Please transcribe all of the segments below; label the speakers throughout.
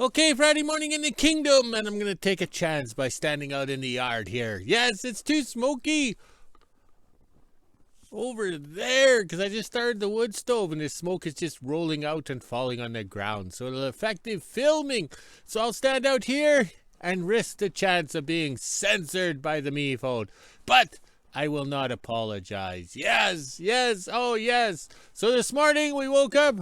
Speaker 1: Okay, Friday morning in the kingdom, and I'm going to take a chance by standing out in the yard here. Yes, it's too smoky over there because I just started the wood stove and the smoke is just rolling out and falling on the ground. So it'll affect the filming. So I'll stand out here and risk the chance of being censored by the me phone. But I will not apologize. Yes, oh yes. So this morning we woke up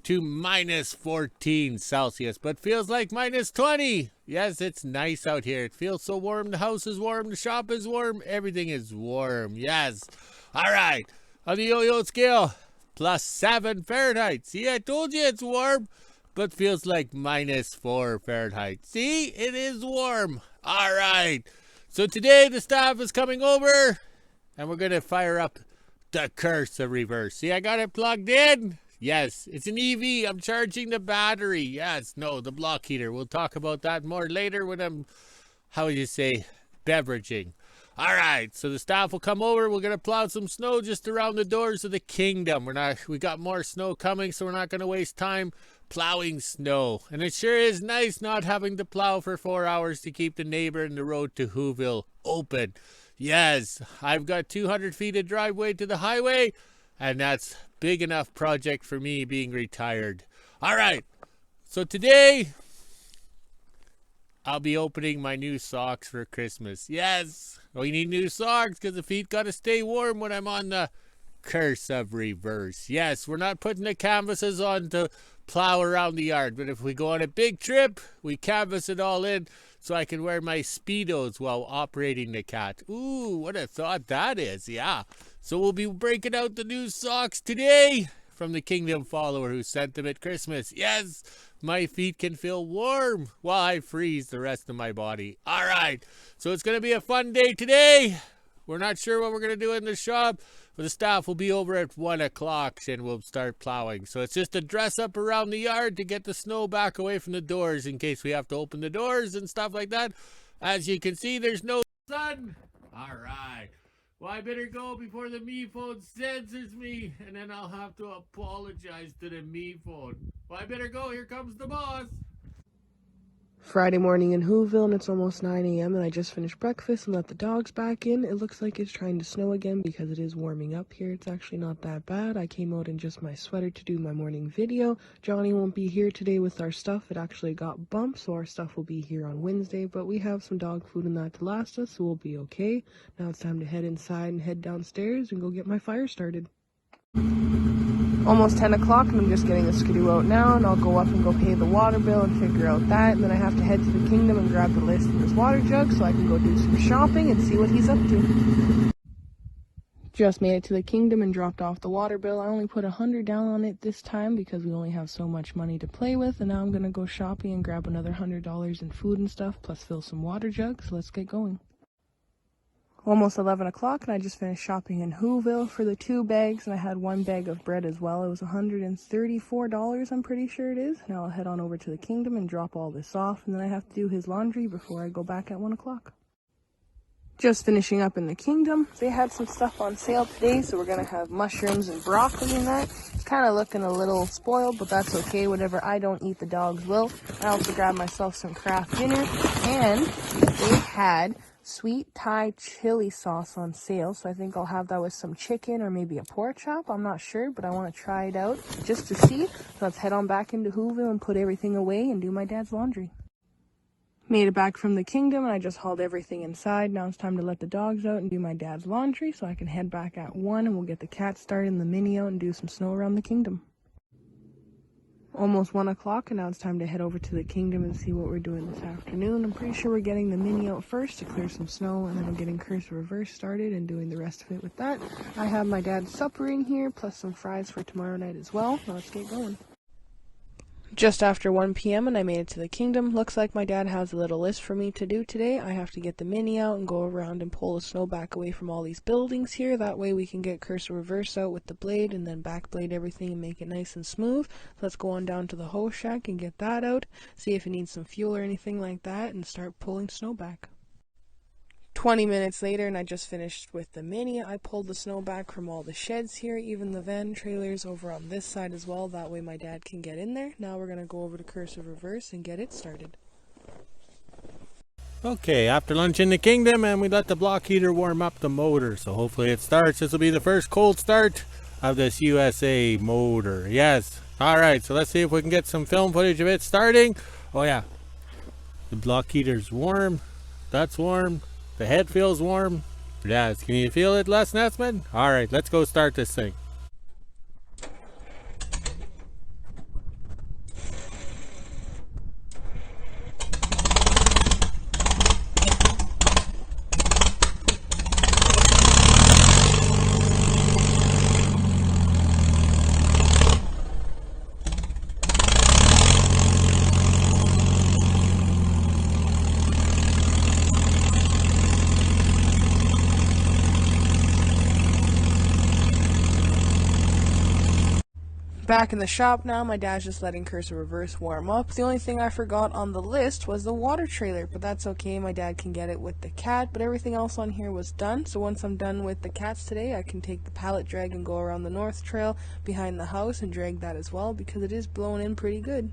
Speaker 1: to minus 14 Celsius, but feels like minus 20. Yes, it's nice out here. It feels so warm. The house is warm. The shop is warm. Everything is warm. Yes. All right. On the yo-yo scale, plus 7 Fahrenheit. See, I told you it's warm, but feels like minus 4 Fahrenheit. See, it is warm. All right. So today the staff is coming over, and we're going to fire up the curse of reverse. See, I got it plugged in. Yes, it's an EV. I'm charging the battery. Yes, no, the block heater. We'll talk about that more later when I'm, how would you say, beveraging. All right, so the staff will come over. We're going to plow some snow just around the doors of the kingdom. We got more snow coming, so we're not going to waste time plowing snow. And it sure is nice not having to plow for 4 hours to keep the neighbor and the road to WHO-ville open. Yes, I've got 200 feet of driveway to the highway, and that's big enough project for me being retired. All right, so today I'll be opening my new socks for Christmas. Yes, we need new socks because the feet got to stay warm when I'm on the curse of reverse. Yes, we're not putting the canvases on to plow around the yard, but if we go on a big trip, we canvas it all in so I can wear my Speedos while operating the cat. Ooh, what a thought that is. Yeah. So we'll be breaking out the new socks today from the Kingdom follower who sent them at Christmas. Yes, my feet can feel warm while I freeze the rest of my body. All right. So it's going to be a fun day today. We're not sure what we're going to do in the shop, but the staff will be over at 1 o'clock and we'll start plowing. So it's just a dress up around the yard to get the snow back away from the doors in case we have to open the doors and stuff like that. As you can see, there's no sun. All right. Well, I better go before the me phone censors me, and then I'll have to apologize to the me phone. Well, I better go. Here comes the boss.
Speaker 2: Friday morning in WHO-ville, and it's almost 9 a.m. and I just finished breakfast and let the dogs back in. It looks like it's trying to snow again because it is warming up here. It's actually not that bad. I came out in just my sweater to do my morning video. Johnny won't be here today with our stuff. It actually got bumped, so our stuff will be here on Wednesday, but we have some dog food and that to last us, so we'll be okay. Now it's time to head inside and head downstairs and go get my fire started. Almost 10 o'clock and I'm just getting the skidoo out now, and I'll go up and go pay the water bill and figure out that, and then I have to head to the kingdom and grab the list and this water jug so I can go do some shopping and see what he's up to. Just made it to the kingdom and dropped off the water bill. I only put $100 down on it this time because we only have so much money to play with, and now I'm gonna go shopping and grab another $100 in food and stuff plus fill some water jugs, so let's get going. Almost 11 o'clock and I just finished shopping in WHO-ville for the 2 bags, and I had 1 bag of bread as well. It was $134, I'm pretty sure it is. Now I'll head on over to the kingdom and drop all this off, and then I have to do his laundry before I go back at 1 o'clock. Just finishing up in the kingdom. They had some stuff on sale today, so we're going to have mushrooms and broccoli in that. It's kind of looking a little spoiled, but that's okay. Whatever I don't eat, the dogs will. I also grabbed myself some Kraft dinner, and they had sweet Thai chili sauce on sale, so I think I'll have that with some chicken or maybe a pork chop. I'm not sure, but I want to try it out just to see. So let's head on back into WHO-ville and put everything away and do my dad's laundry. Made it back from the kingdom and I just hauled everything inside. Now it's time to let the dogs out and do my dad's laundry so I can head back at 1 and we'll get the cat started and the mini out and do some snow around the kingdom. Almost 1 o'clock and now it's time to head over to the kingdom and see what we're doing this afternoon. I'm pretty sure we're getting the mini out first to clear some snow, and then I'm getting Curse Reverse started and doing the rest of it with that. I have my dad's supper in here plus some fries for tomorrow night as well. Now let's get going. Just after 1 p.m. and I made it to the kingdom. Looks like my dad has a little list for me to do today. I have to get the mini out and go around and pull the snow back away from all these buildings here. That way we can get Cursor Reverse out with the blade and then back blade everything and make it nice and smooth. Let's go on down to the hoe shack and get that out. See if it needs some fuel or anything like that and start pulling snow back. 20 minutes later, and I just finished with the Mini. I pulled the snow back from all the sheds here, even the van trailers over on this side as well. That way my dad can get in there. Now we're going to go over to Cursive Reverse and get it started.
Speaker 1: Okay, after lunch in the kingdom, and we let the block heater warm up the motor, so hopefully it starts. This will be the first cold start of this USA motor. Yes. Alright, so let's see if we can get some film footage of it starting. Oh yeah, the block heater's warm. That's warm. The head feels warm. Yes, can you feel it, Les Nessman? Alright, let's go start this thing.
Speaker 2: Back in the shop now, my dad's just letting Cursive Reverse warm up. The only thing I forgot on the list was the water trailer, but that's okay, my dad can get it with the cat, but everything else on here was done. So once I'm done with the cats today, I can take the pallet drag and go around the north trail behind the house and drag that as well, because it is blowing in pretty good.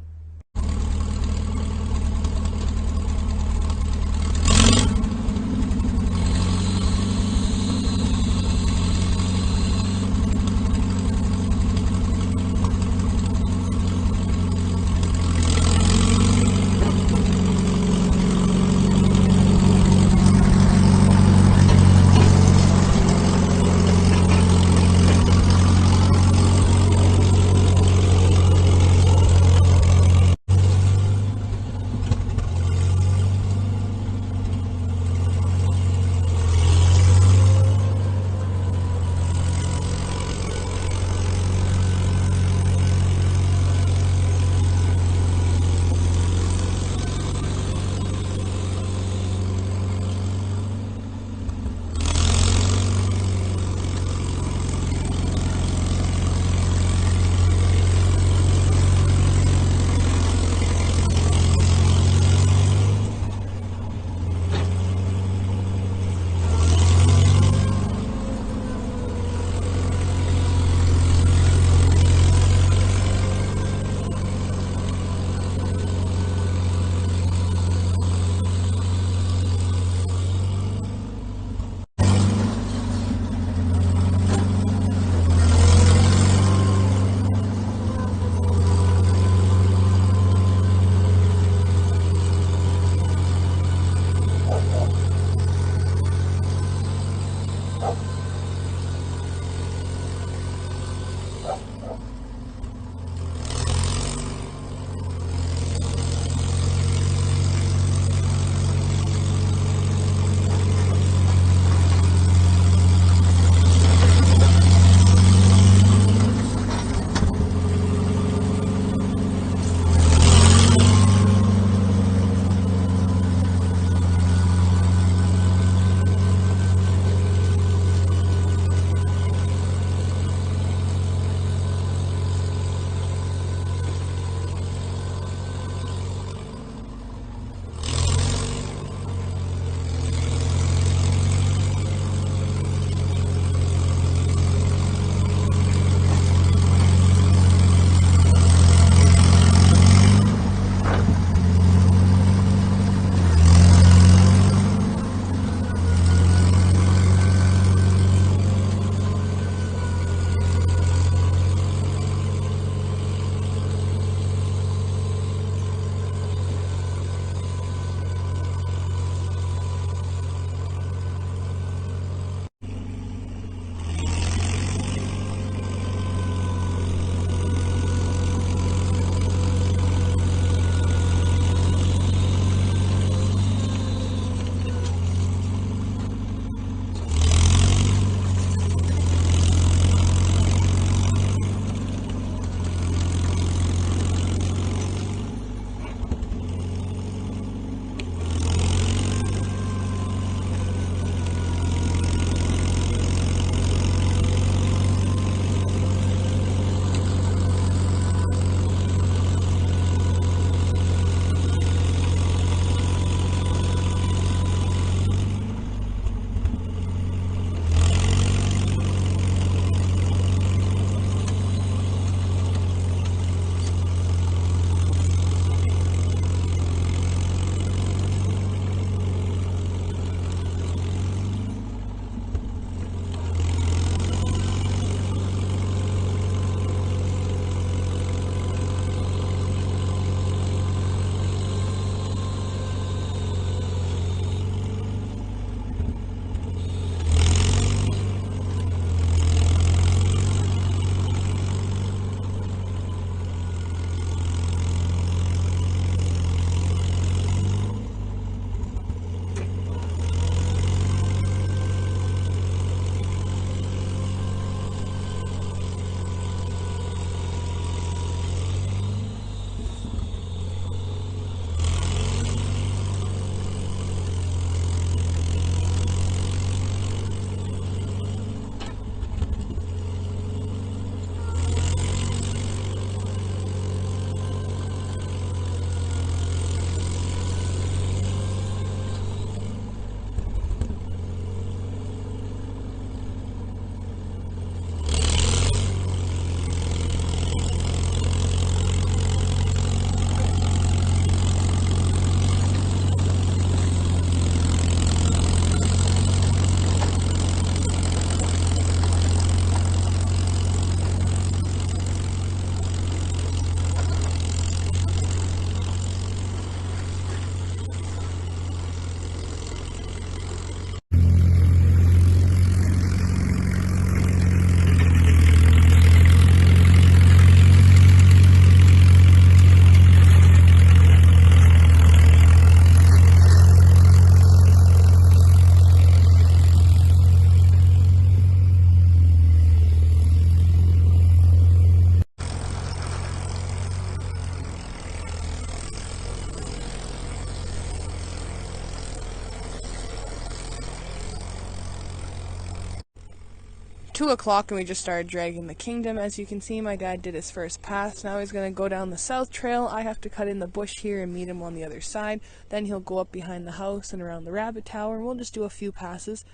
Speaker 2: 2 o'clock and we just started dragging the kingdom. As you can see, my dad did his first pass. Now he's going to go down the south trail. I have to cut in the bush here and meet him on the other side. Then he'll go up behind the house and around the rabbit tower, and we'll just do a few passes.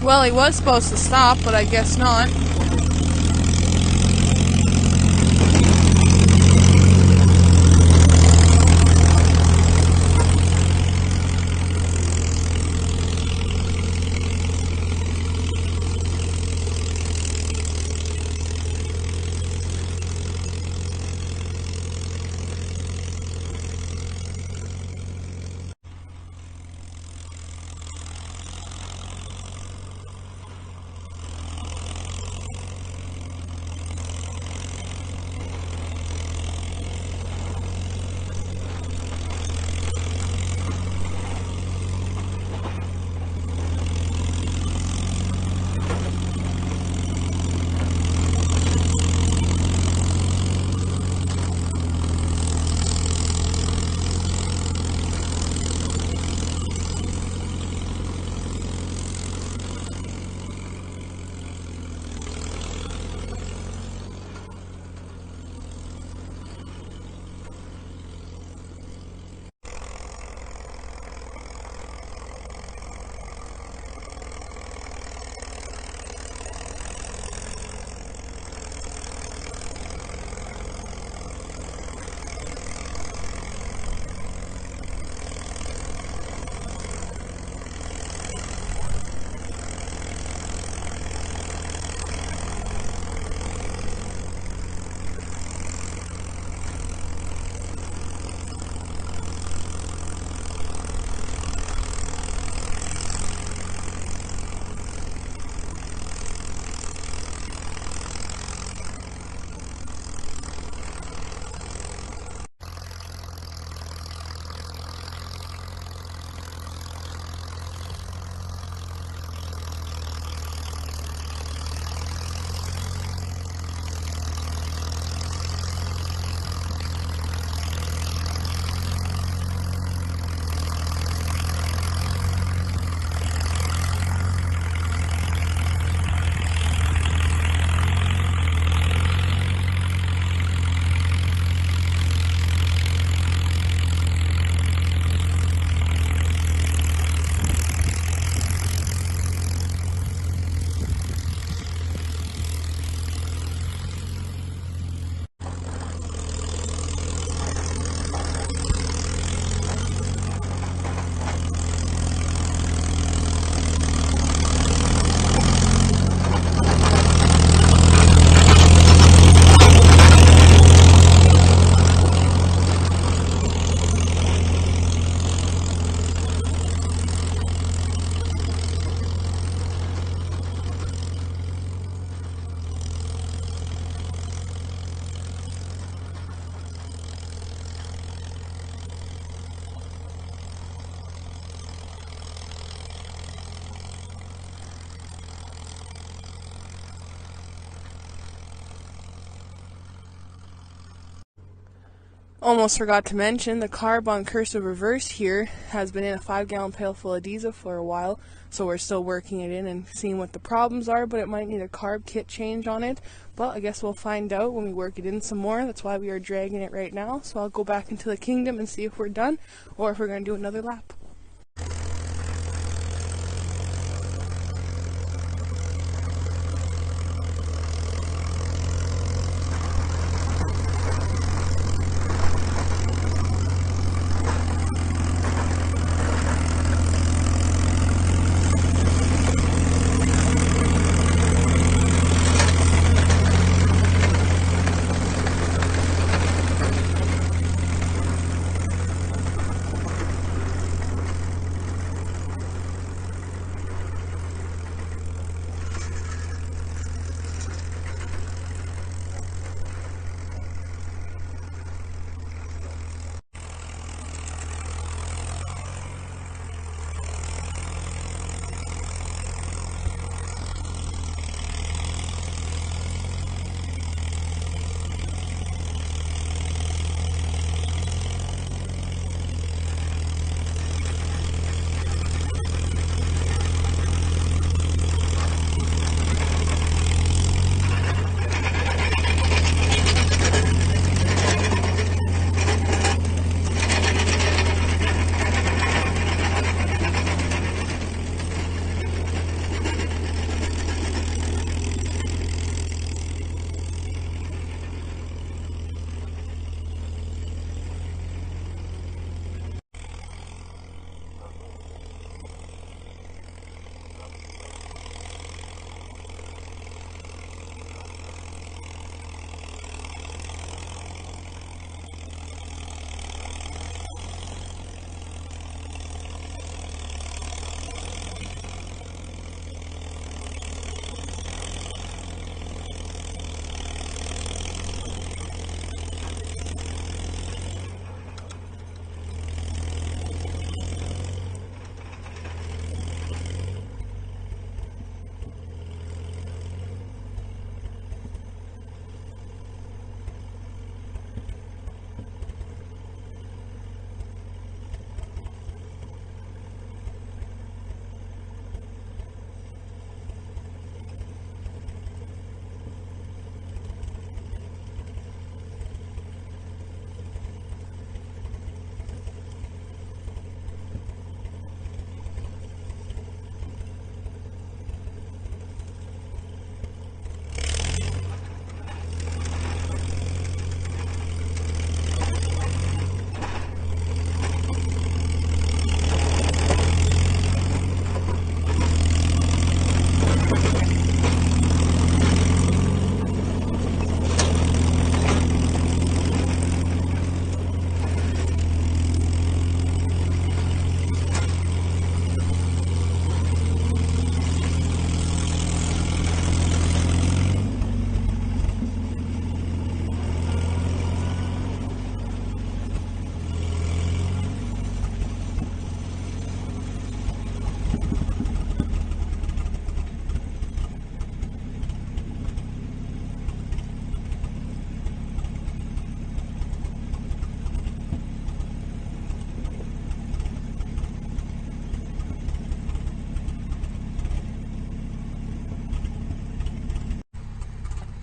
Speaker 2: Well, he was supposed to stop, but I guess not. Almost forgot to mention, the carb on cursive reverse here has been in a 5-gallon pail full of diesel for a while, so we're still working it in and seeing what the problems are, but it might need a carb kit change on it. But I guess we'll find out when we work it in some more. That's why we are dragging it right now. So I'll go back into the kingdom and see if we're done or if we're going to do another lap.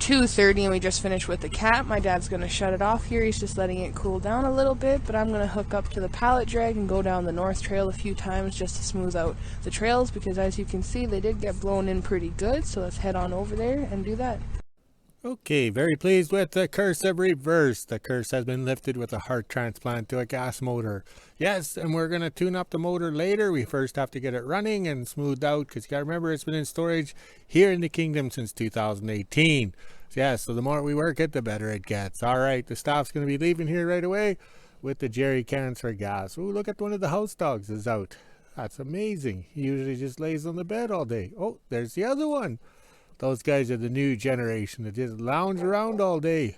Speaker 2: 2:30 and we just finished with the cat. My dad's going to shut it off here. He's just letting it cool down a little bit, but I'm going to hook up to the pallet drag and go down the north trail a few times just to smooth out the trails, because as you can see, they did get blown in pretty good. So let's head on over there and do that.
Speaker 1: Okay, very pleased with the curse of reverse. The curse has been lifted with a heart transplant to a gas motor. Yes, and we're going to tune up the motor later. We first have to get it running and smoothed out, because you got to remember it's been in storage here in the kingdom since 2018. Yes, so the more we work it, the better it gets. All right, the staff's going to be leaving here right away with the jerry cans for gas. Oh, look at one of the house dogs is out. That's amazing. He usually just lays on the bed all day. Oh, there's the other one. Those guys are the new generation that just lounge around all day.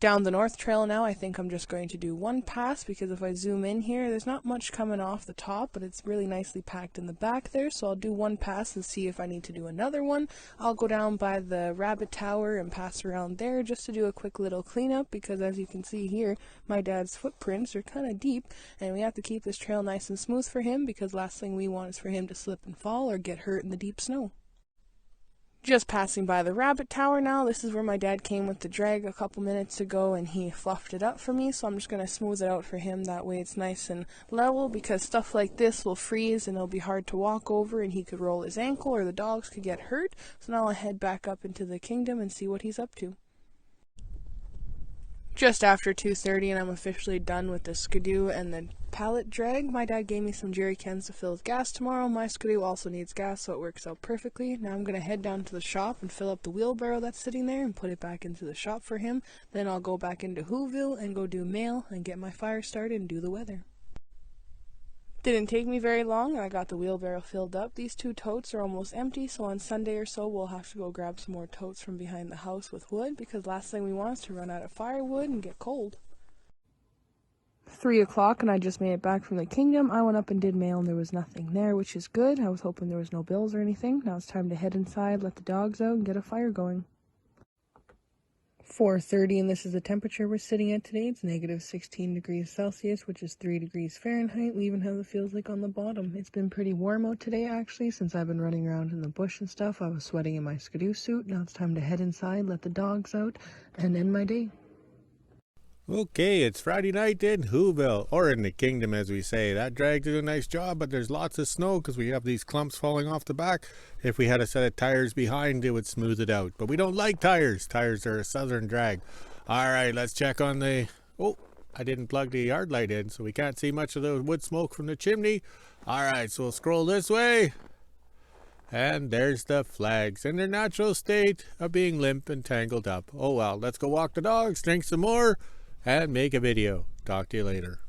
Speaker 2: Down the north trail now, I think I'm just going to do one pass, because if I zoom in here, there's not much coming off the top, but it's really nicely packed in the back there. So I'll do one pass and see if I need to do another one. I'll go down by the rabbit tower and pass around there just to do a quick little cleanup, because as you can see here, my dad's footprints are kind of deep, and we have to keep this trail nice and smooth for him, because last thing we want is for him to slip and fall or get hurt in the deep snow. Just passing by the rabbit tower now. This is where my dad came with the drag a couple minutes ago and he fluffed it up for me, so I'm just going to smooth it out for him. That way it's nice and level, because stuff like this will freeze and it'll be hard to walk over and he could roll his ankle or the dogs could get hurt. So now I'll head back up into the kingdom and see what he's up to. Just after 2:30 and I'm officially done with the skidoo and the pallet drag. My dad gave me some jerry cans to fill with gas tomorrow. My skidoo also needs gas, so it works out perfectly. Now I'm going to head down to the shop and fill up the wheelbarrow that's sitting there and put it back into the shop for him. Then I'll go back into WHO-ville and go do mail and get my fire started and do the weather. Didn't take me very long, and I got the wheelbarrow filled up. These 2 totes are almost empty, so on Sunday or so we'll have to go grab some more totes from behind the house with wood, because last thing we want is to run out of firewood and get cold. 3 o'clock and I just made it back from the kingdom. I went up and did mail and there was nothing there, which is good. I was hoping there was no bills or anything. Now it's time to head inside, let the dogs out, and get a fire going. 4:30 and this is the temperature we're sitting at today. It's negative 16 degrees Celsius, which is 3 degrees Fahrenheit. We even have the feels like on the bottom. It's been pretty warm out today, actually, since I've been running around in the bush and stuff. I was sweating in my skidoo suit. Now it's time to head inside, let the dogs out, and end my day.
Speaker 1: Okay, it's Friday night in WHO-ville, or in the kingdom as we say. That drag did a nice job, but there's lots of snow because we have these clumps falling off the back. If we had a set of tires behind, it would smooth it out. But we don't like tires. Tires are a southern drag. Alright, let's check on the... Oh, I didn't plug the yard light in, so we can't see much of the wood smoke from the chimney. Alright, so we'll scroll this way. And there's the flags in their natural state of being limp and tangled up. Oh well, let's go walk the dogs, drink some more, and make a video. Talk to you later.